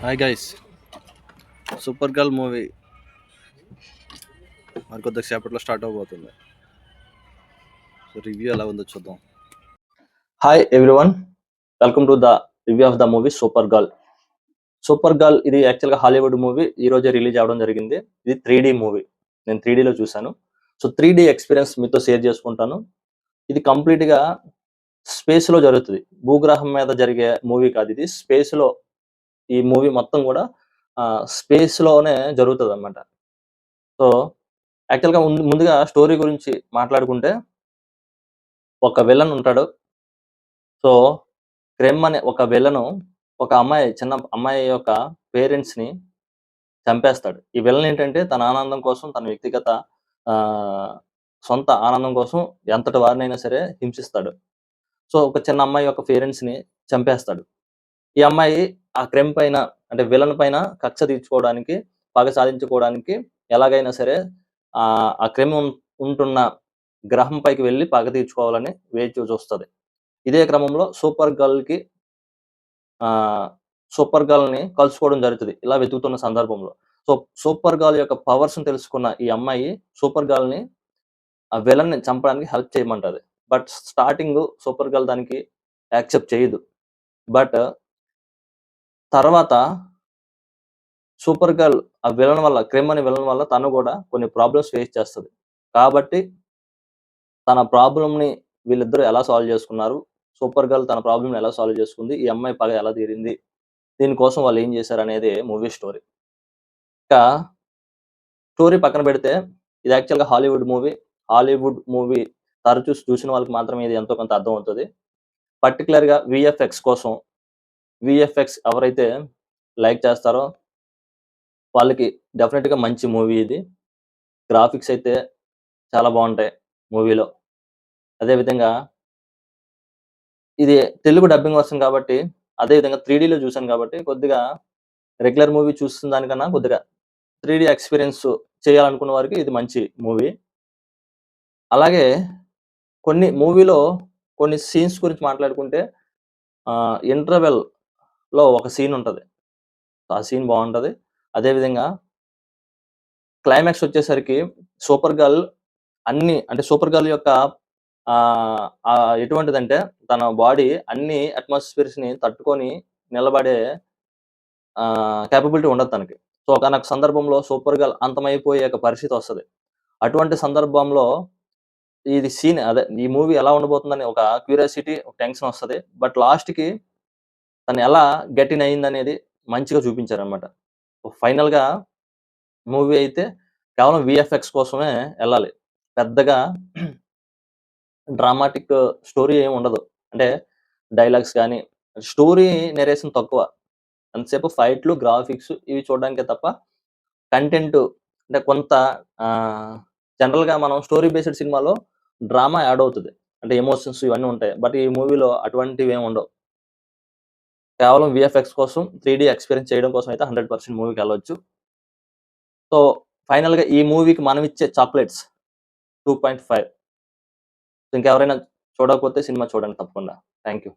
Hi guys, super girl movie మరి కొద్దిసేపట్లో start అవబోతుంది. సో రివ్యూ ఎలా ఉందో చూద్దాం. Hi everyone, welcome to the review of the movie super girl. Super girl ఇది యాక్చువల్గా హాలీవుడ్ మూవీ. ఈ రోజే రిలీజ్ అవ్వడం జరిగింది. ఇది 3D మూవీ. నేను 3Dలో చూశాను. సో 3D ఎక్స్పీరియన్స్ మీతో షేర్ చేసుకుంటాను. ఇది కంప్లీట్గా స్పేస్లో జరుగుతుంది. భూగ్రహం మీద జరిగే మూవీ కాదు ఇది. స్పేస్లో ఈ మూవీ మొత్తం కూడా స్పేస్లోనే జరుగుతుంది అనమాట. సో యాక్చువల్గా ముందుగా స్టోరీ గురించి మాట్లాడుకుంటే, ఒక విలన్ ఉంటాడు. సో క్రెమ్ అనే ఒక విలను ఒక చిన్న అమ్మాయి యొక్క పేరెంట్స్‌ని చంపేస్తాడు. ఈ విలన్ ఏంటంటే తన ఆనందం కోసం, తన వ్యక్తిగత సొంత ఆనందం కోసం ఎంతటి వారినైనా సరే హింసిస్తాడు. సో ఒక చిన్న అమ్మాయి యొక్క పేరెంట్స్‌ని చంపేస్తాడు. ఈ అమ్మాయి ఆ క్రెమ్ పైన, అంటే విలన్ పైన కక్ష తీర్చుకోవడానికి, పగ సాధించుకోవడానికి ఎలాగైనా సరే ఆ క్రెమ్ ఉంటున్న గ్రహం పైకి వెళ్లి పగ తీర్చుకోవాలని వేచి చూస్తది. ఇదే క్రమంలో సూపర్ గర్ల్‌ని కలుసుకోవడం జరుగుతది. ఇలా వెతుకుతున్న సందర్భంలో. సో సూపర్ గర్ల్ యొక్క పవర్స్‌ని తెలుసుకున్న ఈ అమ్మాయి సూపర్ గర్ల్‌ని ఆ విలన్‌ని చంపడానికి హెల్ప్ చేయమంటది. బట్ స్టార్టింగ్ సూపర్ గర్ల్ దానికి యాక్సెప్ట్ చేయదు. బట్ తర్వాత సూపర్ గర్ల్ ఆ విలన్ వల్ల, క్రెమ్ అనే విలన్ వల్ల తను కూడా కొన్ని ప్రాబ్లమ్స్ ఫేస్ చేస్తది. కాబట్టి తన ప్రాబ్లమ్‌ని వీళ్ళిద్దరూ ఎలా సాల్వ్ చేసుకున్నారు, సూపర్ గర్ల్ తన ప్రాబ్లమ్‌ని ఎలా సాల్వ్ చేసుకుంది, ఈ అమ్మాయి పగ ఎలా తీరింది, దీనికోసం వాళ్ళు ఏం చేశారనేదే మూవీ స్టోరీ. ఇక స్టోరీ పక్కన పెడితే, ఇది యాక్చువల్‌గా హాలీవుడ్ మూవీ. హాలీవుడ్ మూవీ తరచూ చూసిన వాళ్ళకి మాత్రమే ఇది ఎంతో కొంత అర్థమవుతది. పర్టిక్యులర్‌గా వీఎఫ్ఎక్స్ కోసం, వీఎఫ్ఎక్స్ ఎవరైతే లైక్ చేస్తారో వాళ్ళకి డెఫినిట్‌గా మంచి మూవీ ఇది. గ్రాఫిక్స్ అయితే చాలా బావుంటాయి మూవీలో. అదే విధంగా ఇది తెలుగు డబ్బింగ్ వర్షన్ కాబట్టి, అదే విధంగా 3Dలో చూసాను కాబట్టి కొద్దిగా రెగ్యులర్ మూవీ చూస్తున్న దానికన్నా కొద్దిగా 3D ఎక్స్‌పీరియన్స్ చేయాలనుకున్న వారికి ఇది మంచి మూవీ. అలాగే మూవీలో కొన్ని సీన్స్ గురించి మాట్లాడుకుంటే, ఇంటర్వెల్‌లో ఒక సీన్ ఉంటది. ఆ సీన్ బావుంటది. అదే విధంగా క్లైమాక్స్ వచ్చేసరికి సూపర్ గర్ల్ సూపర్ గర్ల్ యొక్క ఎటువంటిదంటే, తన బాడీ అన్ని అట్మాస్ఫియర్స్‌ని తట్టుకొని నిలబడే కేపబిలిటీ ఉండదు తనకి. సో ఒకానొక సందర్భంలో సూపర్ గర్ల్ అంతమైపోయే ఒక పరిస్థితి వస్తది. అటువంటి సందర్భంలో ఈ మూవీ ఎలా ఉండబోతుందని ఒక క్యూరియాసిటీ, ఒక టెన్షన్ వస్తది. బట్ లాస్ట్‌కి తను ఎలా గెట్ ఇన్ అయిందనేది మంచిగా చూపించారనమాట. ఫైనల్‌గా మూవీ అయితే కేవలం వీఎఫ్ఎక్స్ కోసమే ఎళ్ళాలి. పెద్దగా డ్రామాటిక్ స్టోరీ ఏమి ఉండదు. అంటే డైలాగ్స్ గాని, స్టోరీ నరేషన్ తక్కువ. ఎంతసేపు ఫైట్‌లు, గ్రాఫిక్స్ ఇవి చూడడానికే తప్ప కంటెంట్ అంటే కొంత జనరల్‌గా మనం స్టోరీ బేస్డ్ సినిమాలో డ్రామా యాడ్ అవుతది. అంటే ఎమోషన్స్ ఇవన్నీ ఉంటాయి. బట్ ఈ మూవీలో అటువంటివేమి ఉండవు. కేవలం వీఎఫ్ఎక్స్ కోసం, 3D ఎక్స్‌పీరియన్స్ చేయడం కోసం అయితే 100% మూవీకెళ్ళొచ్చు. సో ఫైనల్‌గా ఈ మూవీకి మనమిచ్చే చాక్లెట్స్ 2.5. ఇంకెవరైనా చూడకపోతే సినిమా చూడండి తప్పకుండా. Thank you.